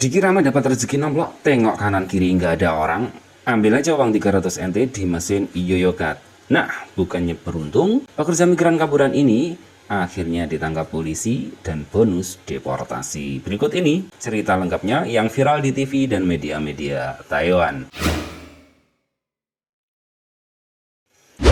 Dikira mendapat rezeki nomplok, tengok kanan kiri nggak ada orang, ambil aja uang 300 NT di mesin Yoyokat. Nah, bukannya beruntung, pekerja migran kaburan ini akhirnya ditangkap polisi dan bonus deportasi. Berikut ini cerita lengkapnya yang viral di TV dan media-media Taiwan.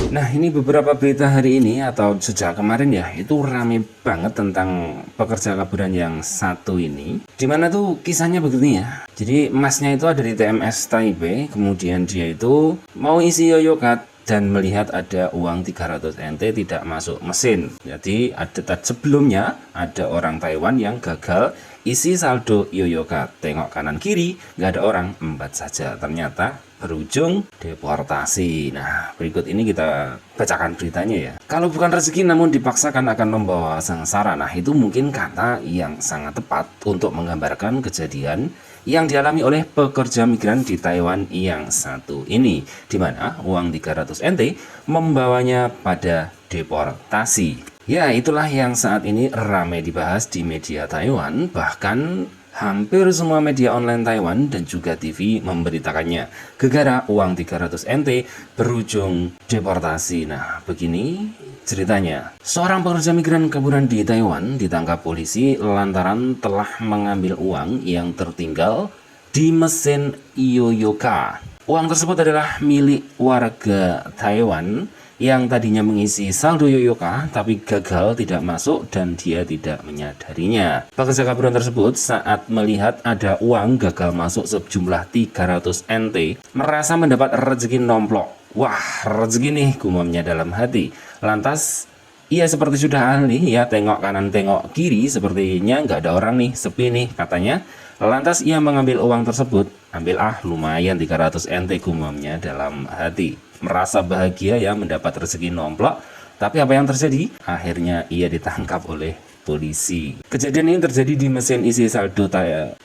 Nah, ini beberapa berita hari ini atau sejak kemarin ya, itu rame banget tentang pekerja kaburan yang satu ini. Dimana tuh kisahnya begini ya. Jadi masnya itu ada di TMS Taipei, kemudian dia itu mau isi Yoyokat dan melihat ada uang 300 NT tidak masuk mesin. Jadi sebelumnya ada orang Taiwan yang gagal isi saldo Yoyokat. Tengok kanan kiri, nggak ada orang, embat saja. Ternyata berujung deportasi. Nah, berikut ini kita bacakan beritanya ya. Kalau bukan rezeki namun dipaksakan akan membawa sengsara. Nah, itu mungkin kata yang sangat tepat untuk menggambarkan kejadian yang dialami oleh pekerja migran di Taiwan yang satu ini, di mana uang 300 NT membawanya pada deportasi. Ya, itulah yang saat ini ramai dibahas di media Taiwan, bahkan hampir semua media online Taiwan dan juga TV memberitakannya. Gegara uang 300 NT berujung deportasi. Nah, begini ceritanya. Seorang pekerja migran kaburan di Taiwan ditangkap polisi lantaran telah mengambil uang yang tertinggal di mesin Yoyoka. Uang tersebut adalah milik warga Taiwan yang tadinya mengisi saldo Yoyoka tapi gagal tidak masuk dan dia tidak menyadarinya. Pekerja kaburan tersebut saat melihat ada uang gagal masuk sejumlah 300 NT merasa mendapat rezeki nomplok. Wah, rezeki nih, gumamnya dalam hati. Lantas ia seperti sudah ahli ya, tengok kanan tengok kiri, sepertinya nggak ada orang nih, sepi nih katanya. Lantas ia mengambil uang tersebut. Ambil lumayan 300 NT, gumamnya dalam hati. Merasa bahagia ya mendapat rezeki nomplok. Tapi apa yang terjadi? Akhirnya ia ditangkap oleh polisi. Kejadian ini terjadi di mesin isi saldo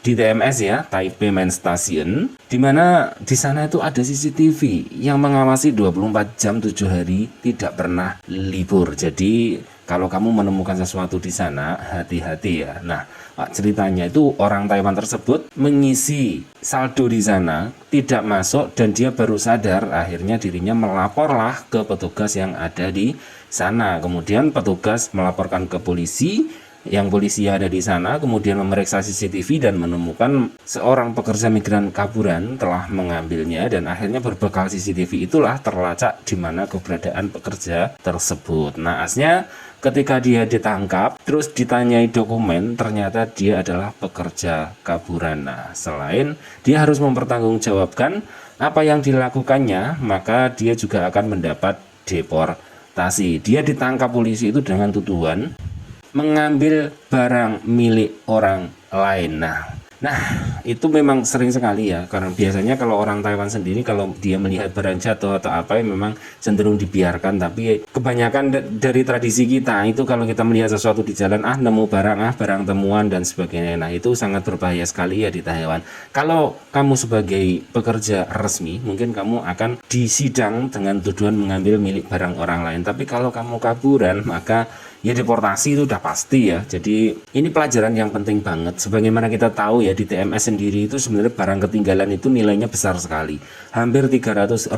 di TMS ya, Taipei Main Station, di mana di sana itu ada CCTV yang mengawasi 24 jam 7 hari tidak pernah libur. Jadi kalau kamu menemukan sesuatu di sana, hati-hati ya. Nah, ceritanya itu orang Taiwan tersebut mengisi saldo di sana, tidak masuk dan dia baru sadar, akhirnya dirinya melaporlah ke petugas yang ada di sana. Kemudian petugas melaporkan ke polisi, yang polisi ada di sana kemudian memeriksa CCTV dan menemukan seorang pekerja migran kaburan telah mengambilnya, dan akhirnya berbekal CCTV itulah terlacak di mana keberadaan pekerja tersebut. Naasnya ketika dia ditangkap terus ditanyai dokumen, ternyata dia adalah pekerja kaburan. Nah, selain dia harus mempertanggungjawabkan apa yang dilakukannya, maka dia juga akan mendapat deportasi. Dia ditangkap polisi itu dengan tuduhan mengambil barang milik orang lain. Nah, itu memang sering sekali ya, karena biasanya kalau orang Taiwan sendiri kalau dia melihat barang jatuh atau apa memang cenderung dibiarkan, tapi kebanyakan dari tradisi kita itu kalau kita melihat sesuatu di jalan, nemu barang, barang temuan dan sebagainya. Nah, itu sangat berbahaya sekali ya di Taiwan. Kalau kamu sebagai pekerja resmi, mungkin kamu akan disidang dengan tuduhan mengambil milik barang orang lain, tapi kalau kamu kaburan maka ya deportasi itu udah pasti ya. Jadi ini pelajaran yang penting banget. Sebagaimana kita tahu ya, di TMS sendiri itu sebenarnya barang ketinggalan itu nilainya besar sekali, hampir 300.000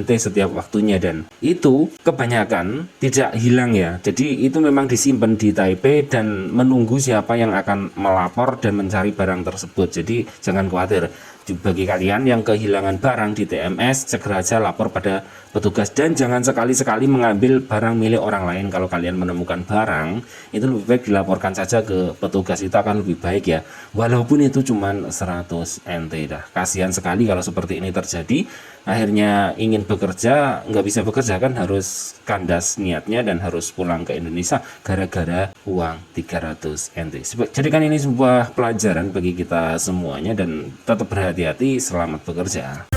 NT setiap waktunya, dan itu kebanyakan tidak hilang ya. Jadi itu memang disimpan di Taipei dan menunggu siapa yang akan melapor dan mencari barang tersebut. Jadi jangan khawatir. Bagi kalian yang kehilangan barang di TMS, segera aja lapor pada petugas dan jangan sekali-sekali mengambil barang milik orang lain. Kalau kalian menemukan barang, itu lebih baik dilaporkan saja ke petugas, itu akan lebih baik ya. Walaupun itu cuma 100 NT dah. Kasihan sekali kalau seperti ini terjadi. Akhirnya ingin bekerja, nggak bisa bekerja kan, harus kandas niatnya dan harus pulang ke Indonesia gara-gara uang 300 NT. Jadikan ini sebuah pelajaran bagi kita semuanya dan tetap berhati-hati, selamat bekerja.